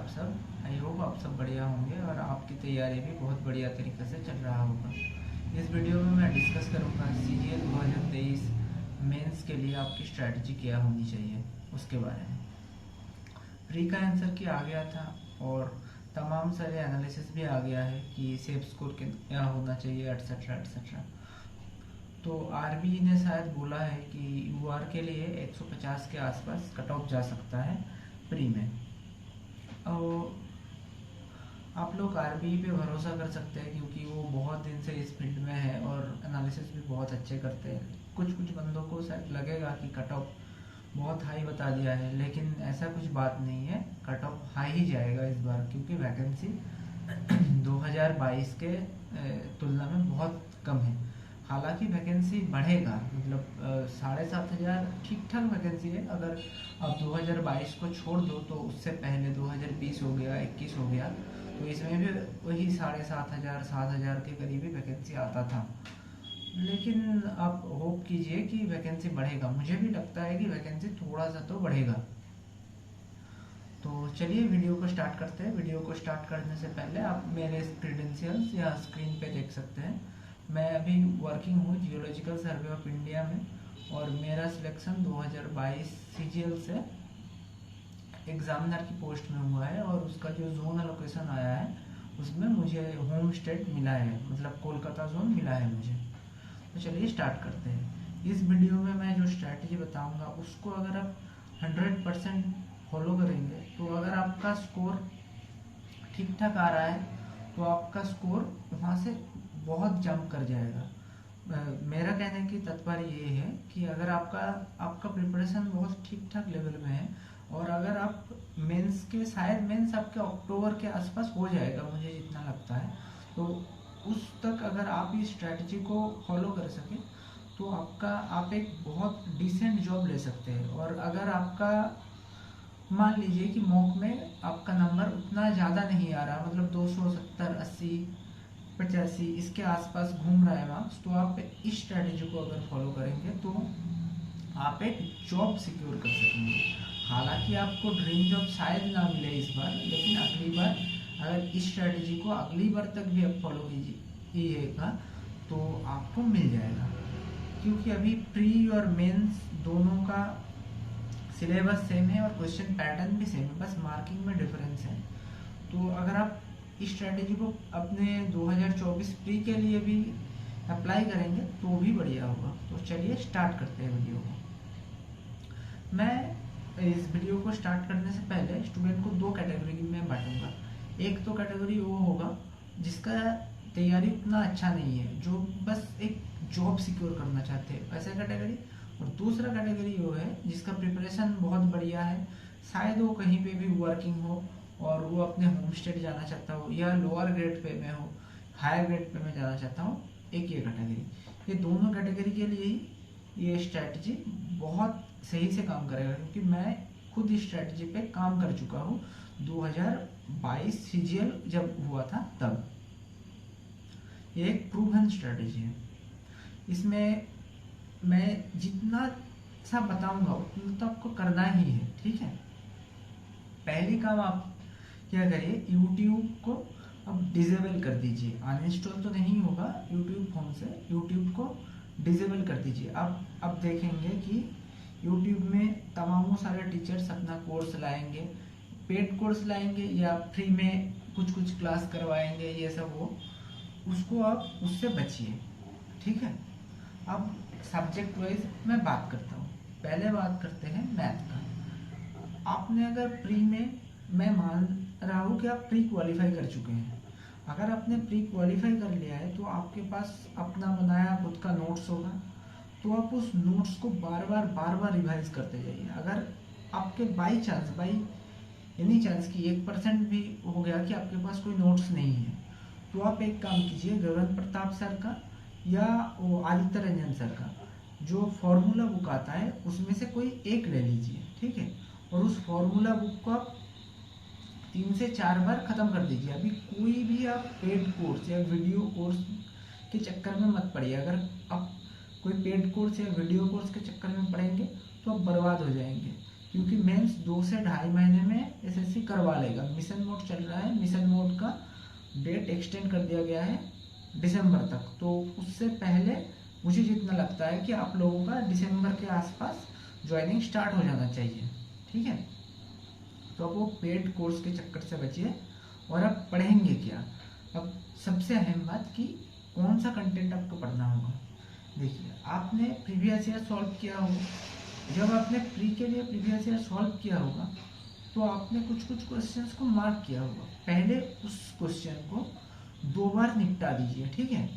आप सब। I hope आप सब बढ़िया होंगे और आपकी तैयारी भी बहुत बढ़िया तरीके से चल रहा होगा। इस वीडियो में मैं डिस्कस करूंगा CGL 2023 मेंस के लिए आपकी स्ट्रैटेजी क्या होनी चाहिए उसके बारे में। प्री का आंसर की आ गया था और तमाम सारे एनालिसिस भी आ गया है कि सेफ स्कोर क्या होना चाहिए एटसेट्रा एटसेट्रा। तो RBI ने शायद बोला है कि UR के लिए 150 के आसपास कट ऑफ जा सकता है प्री में। और आप लोग RBI पे भरोसा कर सकते हैं क्योंकि वो बहुत दिन से इस फील्ड में है और एनालिसिस भी बहुत अच्छे करते हैं। कुछ कुछ बंदों को शायद लगेगा कि कट ऑफ बहुत हाई बता दिया है, लेकिन ऐसा कुछ बात नहीं है। कट ऑफ हाई ही जाएगा इस बार क्योंकि वैकेंसी 2022 के तुलना में बहुत कम है। हालांकि वैकेंसी बढ़ेगा, मतलब 7,500 ठीक ठाक वैकेंसी है। अगर आप 2022 को छोड़ दो तो उससे पहले 2020 हो गया, 21 हो गया, तो इसमें भी वही 7,500 7,000 के करीब ही वैकेंसी आता था। लेकिन आप होप कीजिए कि वैकेंसी बढ़ेगा। मुझे भी लगता है कि वैकेंसी थोड़ा सा तो बढ़ेगा। तो चलिए वीडियो को स्टार्ट करते हैं। वीडियो को स्टार्ट करने से पहले आप मेरे क्रीडेंशियल्स या स्क्रीन पे देख सकते हैं। मैं अभी वर्किंग हूँ जियोलॉजिकल सर्वे ऑफ इंडिया में और मेरा सिलेक्शन 2022 CGL से एग्जामिनर की पोस्ट में हुआ है और उसका जो जोन लोकेशन आया है उसमें मुझे होम स्टेट मिला है, मतलब कोलकाता जोन मिला है मुझे। तो चलिए स्टार्ट करते हैं। इस वीडियो में मैं जो स्ट्रैटेजी बताऊंगा उसको अगर आप 100% फॉलो करेंगे तो अगर आपका स्कोर ठीक ठाक आ रहा है तो आपका स्कोर वहाँ से बहुत जंप कर जाएगा। मेरा कहने की तात्पर्य ये है कि अगर आपका प्रिपरेशन बहुत ठीक ठाक लेवल में है और अगर आप मेंस के, शायद मेंस आपके अक्टूबर के आसपास हो जाएगा मुझे जितना लगता है, तो उस तक अगर आप इस स्ट्रैटेजी को फॉलो कर सकें तो आप एक बहुत डिसेंट जॉब ले सकते हैं। और अगर आपका मान लीजिए कि मॉक में आपका नंबर उतना ज़्यादा नहीं आ रहा, मतलब 270 80 85 इसके आसपास घूम रहा है मार्क्स, तो आप इस स्ट्रैटेजी को अगर फॉलो करेंगे तो आप एक जॉब सिक्योर कर सकेंगे। हालांकि आपको ड्रीम जॉब शायद ना मिले इस बार, लेकिन अगली बार अगर इस स्ट्रैटेजी को अगली बार तक भी आप फॉलो कीजिएगा तो आपको मिल जाएगा। क्योंकि अभी प्री और मेंस दोनों का सिलेबस सेम है और क्वेश्चन पैटर्न भी सेम है, बस मार्किंग में डिफरेंस है। तो अगर आप इस स्ट्रैटेजी को अपने 2024 प्री के लिए भी अप्लाई करेंगे तो भी बढ़िया होगा। तो चलिए स्टार्ट करते हैं वीडियो को। मैं इस वीडियो को स्टार्ट करने से पहले स्टूडेंट को दो कैटेगरी में बांटूंगा। एक तो कैटेगरी वो होगा जिसका तैयारी उतना अच्छा नहीं है, जो बस एक जॉब सिक्योर करना चाहते हैं, ऐसा कैटेगरी। और दूसरा कैटेगरी वो है जिसका प्रिपरेशन बहुत बढ़िया है, शायद वो कहीं पे भी वर्किंग हो और वो अपने होम स्टेट जाना चाहता हो या लोअर ग्रेड पे में हो, हायर ग्रेड पे में जाना चाहता हो। एक ये कैटेगरी, ये दोनों कैटेगरी के लिए ही ये स्ट्रैटेजी बहुत सही से काम करेगा क्योंकि मैं खुद इस स्ट्रैटेजी पे काम कर चुका हूँ 2022 CGL जब हुआ था तब। ये एक प्रूवन स्ट्रैटेजी है। इसमें मैं जितना सा बताऊंगा उतना तो आपको करना ही है, ठीक है। पहली काम आप क्या करिए, YouTube को अब डिसेबल कर दीजिए। अनइंस्टॉल तो नहीं होगा YouTube फोन से, YouTube को डिसेबल कर दीजिए। अब देखेंगे कि YouTube में तमाम सारे टीचर्स अपना कोर्स लाएंगे, पेड कोर्स लाएंगे या फ्री में कुछ कुछ क्लास करवाएंगे, ये सब हो, उसको आप उससे बचिए, ठीक है। अब सब्जेक्ट वाइज मैं बात करता हूँ। पहले बात करते हैं मैथ का। आपने अगर प्री में, मैं मान रहा हूँ कि आप प्री क्वालिफाई कर चुके हैं, अगर आपने प्री क्वालिफाई कर लिया है तो आपके पास अपना बनाया खुद का नोट्स होगा, तो आप उस नोट्स को बार बार रिवाइज करते जाइए। अगर आपके by chance, by any chance की 1% भी हो गया कि आपके पास कोई नोट्स नहीं है, तो आप एक काम कीजिए, गगन प्रताप सर का या वो आदित्य रंजन सर का जो फॉर्मूला बुक आता है उसमें से कोई एक ले लीजिए, ठीक है। और उस फॉर्मूला बुक को आप 3 से 4 बार खत्म कर दीजिए। अभी कोई भी आप पेड कोर्स या वीडियो कोर्स के चक्कर में मत पड़िए। अगर आप कोई पेड कोर्स या वीडियो कोर्स के चक्कर में पड़ेंगे तो आप बर्बाद हो जाएंगे, क्योंकि मेंस 2 से ढाई महीने में SSC करवा लेगा। मिशन मोड चल रहा है, मिशन मोड का डेट एक्सटेंड कर दिया गया है दिसंबर तक, तो उससे पहले मुझे जितना लगता है कि आप लोगों का दिसंबर के आसपास ज्वाइनिंग स्टार्ट हो जाना चाहिए। ठीक है, तो अब वो पेड कोर्स के चक्कर से बचिए और अब पढ़ेंगे क्या। अब सबसे अहम बात कि कौन सा कंटेंट आपको पढ़ना होगा। देखिए, आपने प्रीवियस ईयर सॉल्व किया होगा। जब आपने प्री के लिए प्रीवियस ईयर सॉल्व किया होगा तो आपने कुछ कुछ क्वेश्चंस को मार्क किया होगा। पहले उस क्वेश्चन को 2 बार निपटा दीजिए। ठीक है,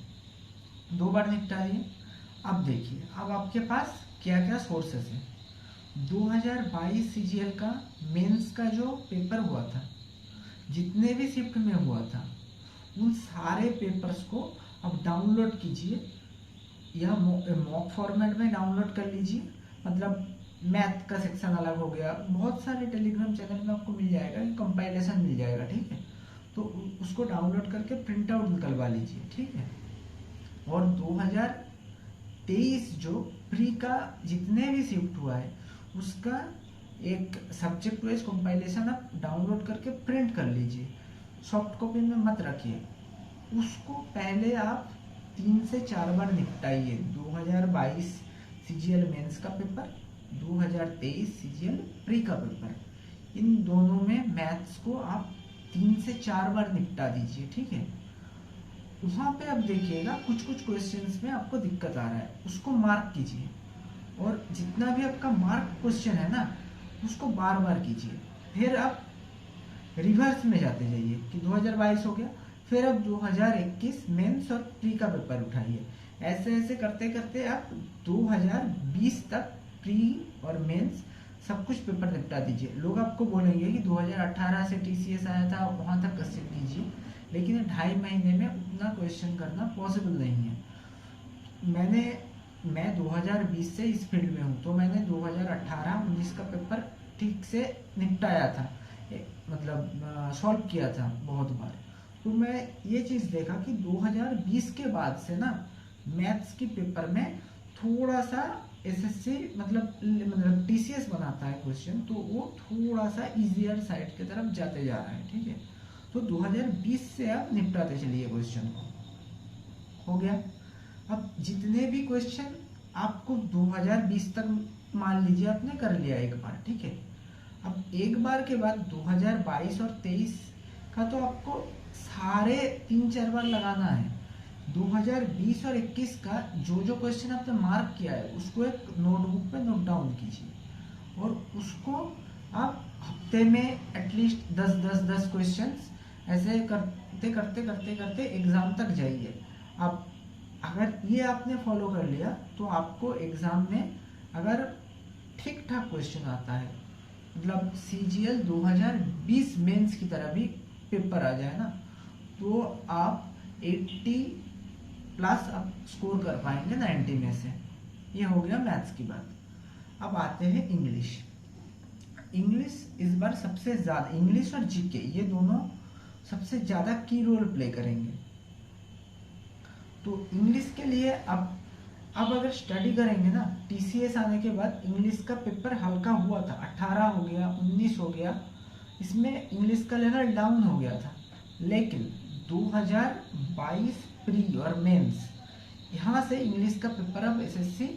2 बार निपटा दिए। अब देखिए, अब आपके पास क्या क्या सोर्सेस हैं। 2022 सीजीएल का मेंस का जो पेपर हुआ था, जितने भी शिफ्ट में हुआ था, उन सारे पेपर्स को अब डाउनलोड कीजिए या मॉक फॉर्मेट में डाउनलोड कर लीजिए। मतलब मैथ का सेक्शन अलग हो गया, बहुत सारे टेलीग्राम चैनल में आपको मिल जाएगा, कंपाइलेशन मिल जाएगा। ठीक है, तो उसको डाउनलोड करके प्रिंट आउट निकलवा लीजिए। ठीक है, और 2023 जो प्री का जितने भी शिफ्ट हुआ है उसका एक सब्जेक्ट वाइज कंपाइलेशन आप डाउनलोड करके प्रिंट कर लीजिए। सॉफ्ट कॉपी में मत रखिए, उसको पहले आप 3 से 4 बार निपटाइए। 2022 सीजीएल मेंस का पेपर, 2023 सीजीएल प्री का पेपर, इन दोनों में मैथ्स को आप 3 से 4 बार निपटा दीजिए। ठीक है, वहाँ पे आप देखिएगा कुछ कुछ क्वेश्चंस में आपको दिक्कत आ रहा है, उसको मार्क कीजिए। और जितना भी आपका मार्क क्वेश्चन है ना, उसको बार बार कीजिए। फिर आप रिवर्स में जाते जाइए कि 2022 हो गया, फिर अब 2021 मेंस और प्री का पेपर उठाइए। ऐसे ऐसे करते करते आप 2020 तक प्री और मेंस सब कुछ पेपर निपटा दीजिए। लोग आपको बोलेंगे कि 2018 से टीसीएस आया था, वहाँ तक क्वेश्चन कीजिए, लेकिन 2.5 महीने में उतना क्वेश्चन करना पॉसिबल नहीं है। मैं 2020 से इस फील्ड में हूँ, तो मैंने 2018-19 का पेपर ठीक से निपटाया था, मतलब सॉल्व किया था बहुत बार। तो मैं ये चीज़ देखा कि 2020 के बाद से ना मैथ्स की पेपर में थोड़ा सा एसएससी मतलब टीसीएस बनाता है क्वेश्चन, तो वो थोड़ा सा इजियर साइड की तरफ जाते जा रहा है। ठीक है, तो 2020 से आप निपटाते चलिए क्वेश्चन को। हो गया। अब जितने भी क्वेश्चन आपको 2020 तक मान लीजिए आपने कर लिया एक बार। ठीक है, अब एक बार के बाद 2022 और 23 का तो आपको सारे 3-4 बार लगाना है। 2020 और 21 का जो जो क्वेश्चन आपने मार्क किया है उसको एक नोटबुक पे नोट डाउन कीजिए और उसको आप हफ्ते में एटलीस्ट 10 क्वेश्चंस ऐसे करते करते करते करते एग्जाम तक जाइए। अब अगर ये आपने फॉलो कर लिया तो आपको एग्जाम में अगर ठीक ठाक क्वेश्चन आता है, मतलब सीजीएल 2020 मेंस की तरह भी पेपर आ जाए ना, तो आप 80 प्लस आप स्कोर कर पाएंगे 90 में से। ये हो गया मैथ्स की बात। अब आते हैं इंग्लिश। इंग्लिश इस बार सबसे ज़्यादा, इंग्लिश और जीके ये दोनों सबसे ज़्यादा की रोल प्ले करेंगे। तो इंग्लिश के लिए अब अगर स्टडी करेंगे ना, टीसीएस आने के बाद इंग्लिश का पेपर हल्का हुआ था, 18 हो गया, 19 हो गया, इसमें इंग्लिश का लेवल डाउन हो गया था। लेकिन 2022 प्री और मेंस, यहाँ से इंग्लिश का पेपर अब एसएससी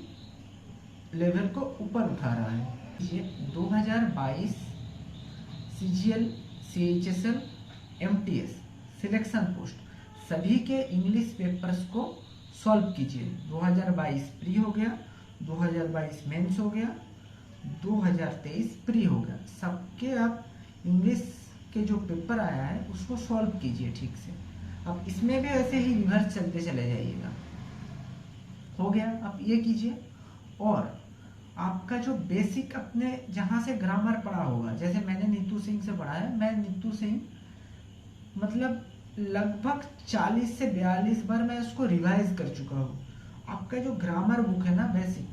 लेवल को ऊपर उठा रहा है। ये 2022 CGL, CHSL, MTS selection post सभी के इंग्लिश पेपर्स को सॉल्व कीजिए। 2022 प्री हो गया, 2022 मेंस हो गया, 2023 प्री हो गया, सबके आप इंग्लिश के जो पेपर आया है उसको सॉल्व कीजिए ठीक से। अब इसमें भी ऐसे ही रिवर्स चलते चले जाइएगा। हो गया, आप ये कीजिए। और आपका जो बेसिक अपने जहाँ से ग्रामर पढ़ा होगा, जैसे मैंने नीतू सिंह से पढ़ा है, मैं नीतू सिंह मतलब लगभग 40 से 42 बार मैं उसको रिवाइज कर चुका हूँ। आपका जो ग्रामर बुक है ना बेसिक,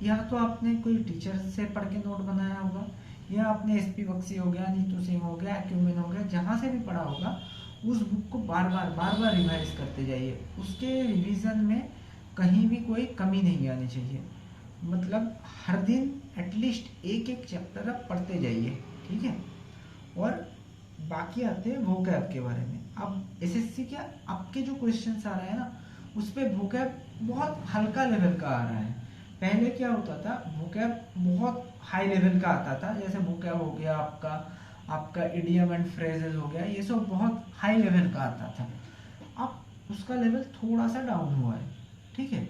या तो आपने कोई टीचर से पढ़ के नोट बनाया होगा, या आपने एसपी बख्शी हो गया, नीतू सिंह हो गया, एक्यूमेन हो गया, जहाँ से भी पढ़ा होगा उस बुक को बार बार रिवाइज करते जाइए। उसके रिवीजन में कहीं भी कोई कमी नहीं आनी चाहिए। मतलब हर दिन एटलीस्ट एक चैप्टर आप पढ़ते जाइए। ठीक है, और बाकी आते हैं वोकैब के बारे में। अब एसएससी के आपके जो क्वेश्चंस आ रहे हैं ना, उस पे वोकैब बहुत हल्का लेवल का आ रहा है। पहले क्या होता था, वोकैब बहुत हाई लेवल का आता था, जैसे वोकैब हो गया आपका, आपका इडियम एंड फ्रेजेस हो गया, ये सब बहुत हाई लेवल का आता था। अब उसका लेवल थोड़ा सा डाउन हुआ है, ठीक है।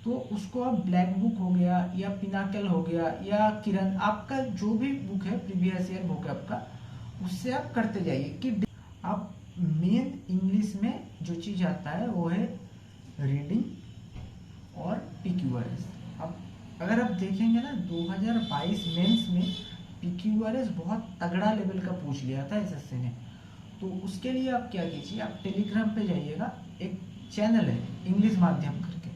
तो उसको अब ब्लैक बुक हो गया या पिनाकल हो गया या किरण, आपका जो भी बुक है प्रीवियस ईयर वोकैब का, उससे आप करते जाइए कि आप मेन इंग्लिश में जो चीज़ आता है वो है रीडिंग और पीक्यूआरएस। अब अगर आप देखेंगे ना 2022 मेंस में पीक्यूआरएस बहुत तगड़ा लेवल का पूछ लिया था एसएससी ने। तो उसके लिए आप क्या कीजिए, आप टेलीग्राम पे जाइएगा, एक चैनल है इंग्लिश माध्यम करके,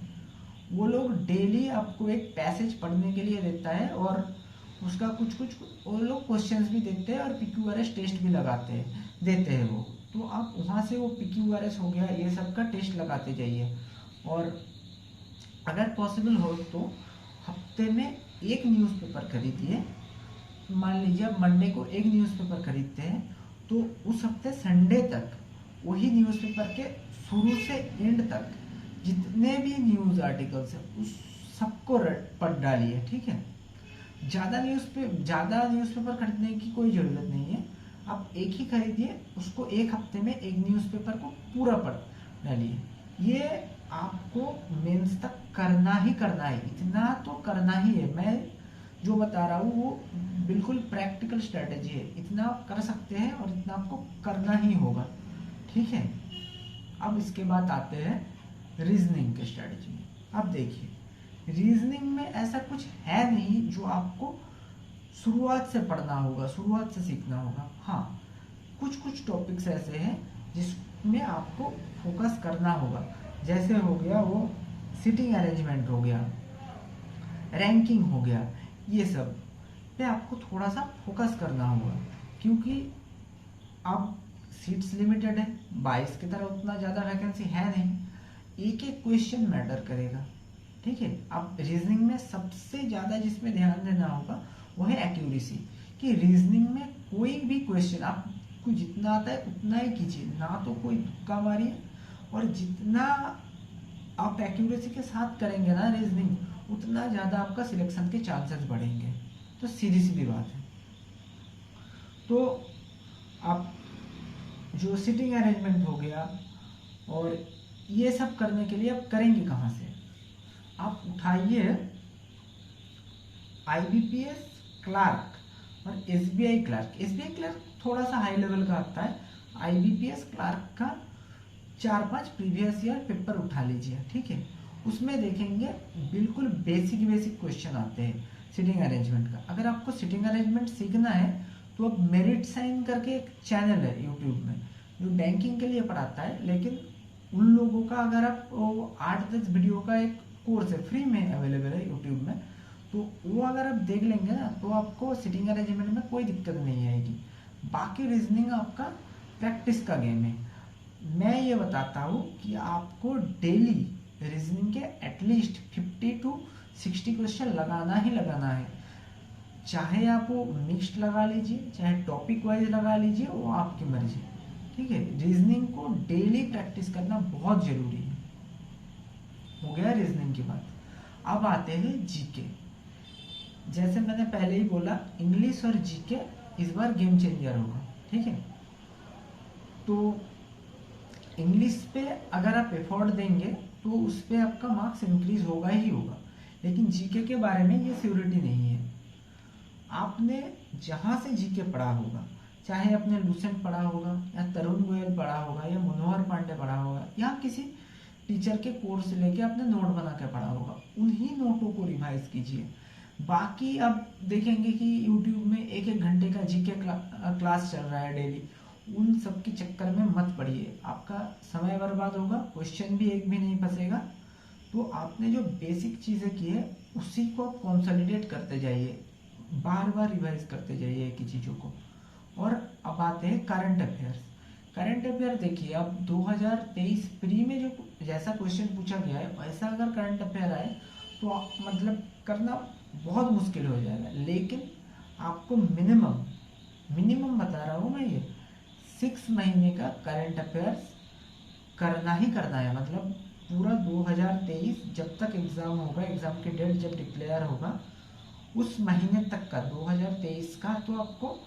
वो लोग डेली आपको एक पैसेज पढ़ने के लिए देता है और उसका कुछ कुछ वो लोग क्वेश्चंस भी देते हैं और पीक्यूआरएस टेस्ट भी लगाते हैं, देते हैं वो। तो आप वहाँ से वो पीक्यूआरएस हो गया ये सब का टेस्ट लगाते जाइए। और अगर पॉसिबल हो तो हफ्ते में एक न्यूज़पेपर खरीदिए। मान लीजिए आप मंडे को एक न्यूज़पेपर खरीदते हैं, तो उस हफ्ते संडे तक वही न्यूज़पेपर के शुरू से एंड तक जितने भी न्यूज़ आर्टिकल्स हैं उस सबको पढ़ डालिए, ठीक है। ज़्यादा न्यूज़पेपर खरीदने की कोई ज़रूरत नहीं है, आप एक ही खरीदिए, उसको एक हफ्ते में एक न्यूज़पेपर को पूरा पढ़ डालिए। ये आपको मेंस तक करना ही करना है, इतना तो करना ही है। मैं जो बता रहा हूँ वो बिल्कुल प्रैक्टिकल स्ट्रेटेजी है, इतना आप कर सकते हैं और इतना आपको करना ही होगा, ठीक है। अब इसके बाद आते हैं रीजनिंग के स्ट्रेटेजी में। अब देखिए रीजनिंग में ऐसा कुछ है नहीं जो आपको शुरुआत से पढ़ना होगा, शुरुआत से सीखना होगा। हाँ, कुछ कुछ टॉपिक्स ऐसे हैं जिसमें आपको फोकस करना होगा, जैसे हो गया वो सिटिंग अरेंजमेंट हो गया, रैंकिंग हो गया, ये सब पे आपको थोड़ा सा फोकस करना होगा, क्योंकि अब सीट्स लिमिटेड है, 22 की तरह उतना ज़्यादा वैकेंसी है नहीं, एक एक क्वेश्चन मैटर करेगा, ठीक है। अब रीजनिंग में सबसे ज़्यादा जिसमें ध्यान देना होगा वो है एक्यूरेसी, कि रीजनिंग में कोई भी क्वेश्चन आपको जितना आता है उतना ही कीजिए, ना तो कोई तुक्का मारिए, और जितना आप एक्यूरेसी के साथ करेंगे ना रीजनिंग, उतना ज़्यादा आपका सिलेक्शन के चांसेस बढ़ेंगे। तो सीधी सीधी बात है। तो आप जो सिटिंग अरेंजमेंट हो गया और ये सब करने के लिए आप करेंगे कहाँ से, आप उठाइए आईबीपीएस क्लार्क और एसबीआई क्लार्क। एसबीआई क्लार्क थोड़ा सा हाई लेवल का आता है, आईबीपीएस क्लार्क का 4-5 प्रीवियस ईयर पेपर उठा लीजिए, ठीक है। उसमें देखेंगे बिल्कुल बेसिक क्वेश्चन आते हैं सिटिंग अरेंजमेंट का। अगर आपको सिटिंग अरेंजमेंट सीखना है तो अब मेरिट साइन करके एक चैनल है यूट्यूब में जो बैंकिंग के लिए पढ़ाता है, लेकिन उन लोगों का अगर आप 8-10 वीडियो का एक कोर्स है, फ्री में अवेलेबल है यूट्यूब में, तो वो अगर आप देख लेंगे ना तो आपको सिटिंग अरेंजमेंट में कोई दिक्कत नहीं आएगी। बाकी रीजनिंग आपका प्रैक्टिस का गेम है। मैं ये बताता हूँ कि आपको डेली रीजनिंग के एटलीस्ट 50 to 60 क्वेश्चन लगाना ही लगाना है, चाहे आप वो मिक्स्ड लगा लीजिए चाहे टॉपिक वाइज लगा लीजिए, वो आपकी मर्जी, ठीक है। रीजनिंग को डेली प्रैक्टिस करना बहुत जरूरी है। हो गया रीजनिंग की बात। अब आते हैं जीके। जैसे मैंने पहले ही बोला, इंग्लिश और जीके इस बार गेम चेंजर होगा, ठीक है। तो इंग्लिश पे अगर आप एफर्ट देंगे तो उस पर आपका मार्क्स इंक्रीज होगा ही होगा, लेकिन जीके के बारे में ये सिक्योरिटी नहीं है। आपने जहाँ से जीके पढ़ा होगा, चाहे आपने लूसेंट पढ़ा होगा या तरुण गोयल पढ़ा होगा या मनोहर पांडे पढ़ा होगा या किसी टीचर के कोर्स लेके आपने नोट बना के पढ़ा होगा, उन्हीं नोटों को रिवाइज कीजिए। बाकी अब देखेंगे कि यूट्यूब में 1-1 घंटे का जीके क्लास चल रहा है डेली, उन सब के चक्कर में मत पढ़िए, आपका समय बर्बाद होगा, क्वेश्चन भी एक भी नहीं फंसेगा। तो आपने जो बेसिक चीज़ें की है उसी को आप कंसोलिडेट करते जाइए, बार बार रिवाइज करते जाइए एक ही चीज़ों को। और अब आते हैं करंट अफेयर्स। करंट अफेयर देखिए, अब 2023 प्री में जो जैसा क्वेश्चन पूछा गया है वैसा अगर करंट अफेयर आए तो मतलब करना बहुत मुश्किल हो जाएगा, लेकिन आपको मिनिमम बता रहा हूँ मैं, ये 6 महीने का करंट अफेयर्स करना ही करना है। मतलब पूरा 2023 जब तक एग्ज़ाम होगा, एग्ज़ाम की डेट जब डिक्लेयर होगा उस महीने तक का 2023 का, तो आपको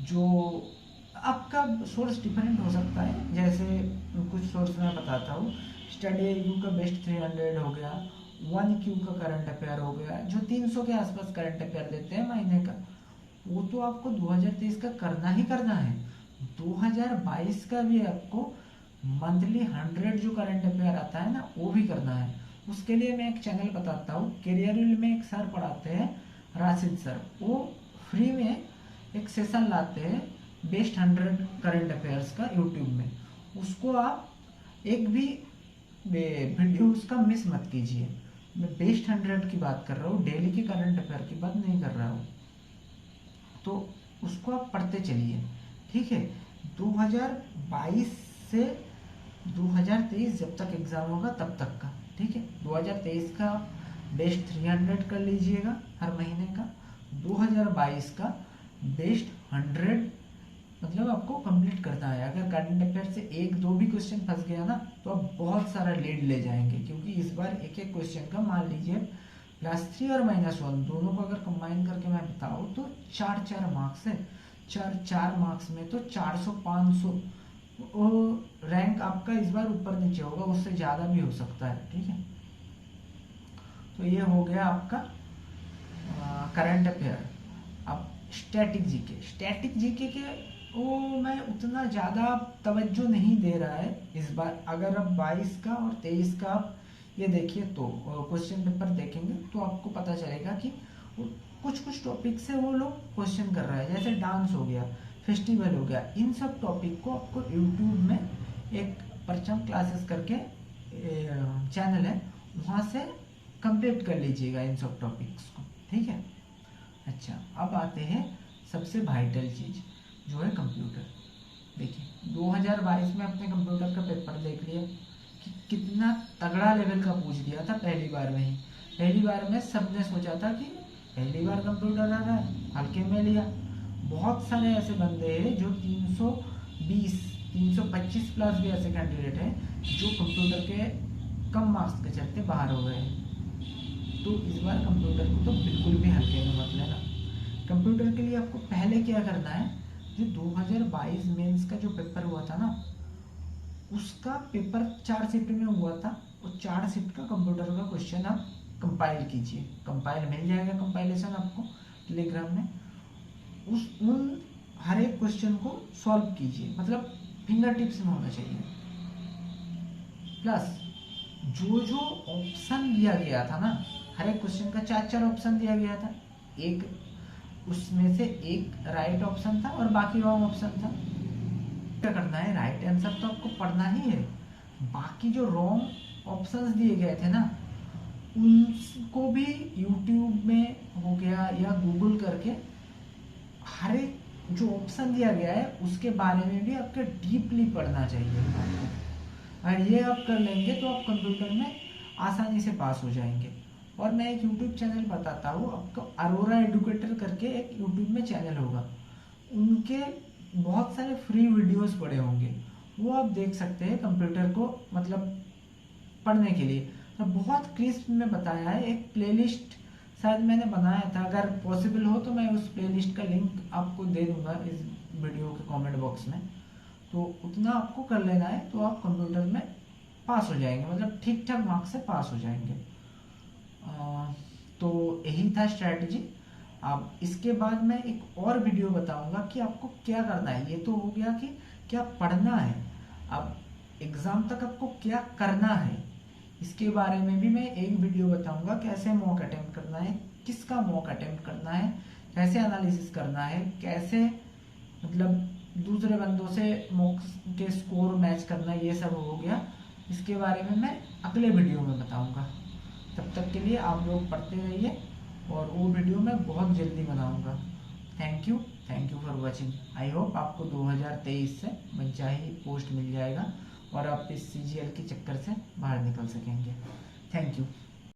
जो आपका सोर्स डिफरेंट हो सकता है। जैसे कुछ सोर्स मैं बताता हूँ, स्टडी यू का बेस्ट 300 हो गया, 1Q का करंट अफेयर हो गया, जो 300 के आसपास करंट अफेयर देते हैं महीने का, वो तो आपको 2023 का करना ही करना है। 2022 का भी आपको मंथली 100 जो करंट अफेयर आता है ना, वो भी करना है। उसके लिए मैं एक चैनल बताता हूँ, कैरियर में एक सर पढ़ाते हैं, राशिद सर। वो फ्री में एक सेशन लाते हैं बेस्ट 100 करंट अफेयर्स का यूट्यूब में। उसको आप एक भी वीडियो उसका मिस मत कीजिए। मैं बेस्ट 100 की बात कर रहा हूँ, डेली के करंट अफेयर की बात नहीं कर रहा हूँ। तो उसको आप पढ़ते चलिए, ठीक है। 2022 से 2023 जब तक एग्ज़ाम होगा तब तक का, ठीक है। 2023 का बेस्ट 300 कर लीजिएगा हर महीने का, 2022 का बेस्ट 100 मतलब आपको कंप्लीट करना है। अगर करंट अफेयर से एक दो भी क्वेश्चन फंस गया ना, तो आप बहुत सारा लीड ले जाएंगे, क्योंकि इस बार एक एक क्वेश्चन का मान लीजिए +3 और -1 दोनों को अगर कंबाइन करके मैं बताऊँ तो 4 मार्क्स है। 4 मार्क्स में तो 400-500 रैंक आपका इस बार ऊपर नीचे होगा, उससे ज़्यादा भी हो सकता है, ठीक है। तो ये हो गया आपका करंट अफेयर। अब स्टैटिक जीके के वो मैं उतना ज़्यादा तवज्जो नहीं दे रहा है इस बार। अगर आप 22 का और 23 का आप ये देखिए तो क्वेश्चन पेपर देखेंगे तो आपको पता चलेगा कि कुछ टॉपिक से वो लोग क्वेश्चन कर रहा है। जैसे डांस हो गया, फेस्टिवल हो गया, इन सब टॉपिक को आपको यूट्यूब में एक परचम क्लासेस करके चैनल है, वहाँ से कंप्लीट कर लीजिएगा इन सब टॉपिक्स को, ठीक है। अच्छा, अब आते हैं सबसे वाइटल चीज़ जो है कंप्यूटर। देखिए 2022 में अपने कंप्यूटर का पेपर देख लिया कि कितना तगड़ा लेवल का पूछ दिया था पहली बार में ही। पहली बार में सबने सोचा था कि पहली बार कंप्यूटर आ रहा है, हल्के में लिया। बहुत सारे ऐसे बंदे हैं जो 320 325 प्लस भी ऐसे कैंडिडेट हैं जो कंप्यूटर के कम मार्क्स के चलते बाहर हो गए हैं। तो इस बार कंप्यूटर को तो बिल्कुल भी हल्के में मत लेना। कंप्यूटर के लिए आपको पहले क्या करना है, जो 2022 मेंस का जो पेपर हुआ था ना, उसका पेपर 4 शिफ्ट में हुआ था। और 4 शिफ्ट का कंप्यूटर का क्वेश्चन आप कंपाइल कीजिए। कंपाइल मिल जाएगा कंपाइलेशन आपको टेलीग्राम में। उन हर एक क्वेश्चन को सॉल्व कीजिए, मतलब फिंगर टिप्स में होना चाहिए। प्लस जो ऑप्शन दिया गया था ना, हर एक क्वेश्चन का 4 ऑप्शन दिया गया था, एक उसमें से एक राइट ऑप्शन था और बाकी रॉन्ग ऑप्शन था। क्या करना है, राइट आंसर तो आपको पढ़ना ही है, बाकी जो रॉन्ग ऑप्शंस दिए गए थे ना, उनको भी यूट्यूब में हो गया या गूगल करके हर एक जो ऑप्शन दिया गया है उसके बारे में भी आपको डीपली पढ़ना चाहिए। अगर ये आप कर लेंगे तो आप कंप्यूटर में आसानी से पास हो जाएंगे। और मैं एक यूट्यूब चैनल बताता हूँ आपको, अरोरा एडुकेटर करके एक यूट्यूब में चैनल होगा, उनके बहुत सारे फ्री वीडियोस पड़े होंगे, वो आप देख सकते हैं कंप्यूटर को मतलब पढ़ने के लिए। तो बहुत क्रिस्प में बताया है। एक प्लेलिस्ट शायद मैंने बनाया था, अगर पॉसिबल हो तो मैं उस प्लेलिस्ट का लिंक आपको दे दूंगा इस वीडियो के कमेंट बॉक्स में। तो उतना आपको कर लेना है तो आप कंप्यूटर में पास हो जाएंगे, मतलब ठीक ठाक मार्क्स से पास हो जाएंगे। तो यही था स्ट्रैटेजी। अब इसके बाद मैं एक और वीडियो बताऊंगा कि आपको क्या करना है। ये तो हो गया कि क्या पढ़ना है, अब एग्जाम तक आपको क्या करना है, इसके बारे में भी मैं एक वीडियो बताऊंगा। कैसे मॉक अटेम्प्ट करना है, किसका मॉक अटेम्प्ट करना है, कैसे एनालिसिस करना है, कैसे मतलब दूसरे बंदों से मॉक के स्कोर मैच करना, ये सब हो गया। इसके बारे में मैं अगले वीडियो में बताऊंगा। तब तक के लिए आप लोग पढ़ते रहिए और वो वीडियो मैं बहुत जल्दी बनाऊंगा। Thank you for watching. I hope आपको 2023 से मनचाही पोस्ट मिल जाएगा और आप इस CGL के चक्कर से बाहर निकल सकेंगे। Thank you.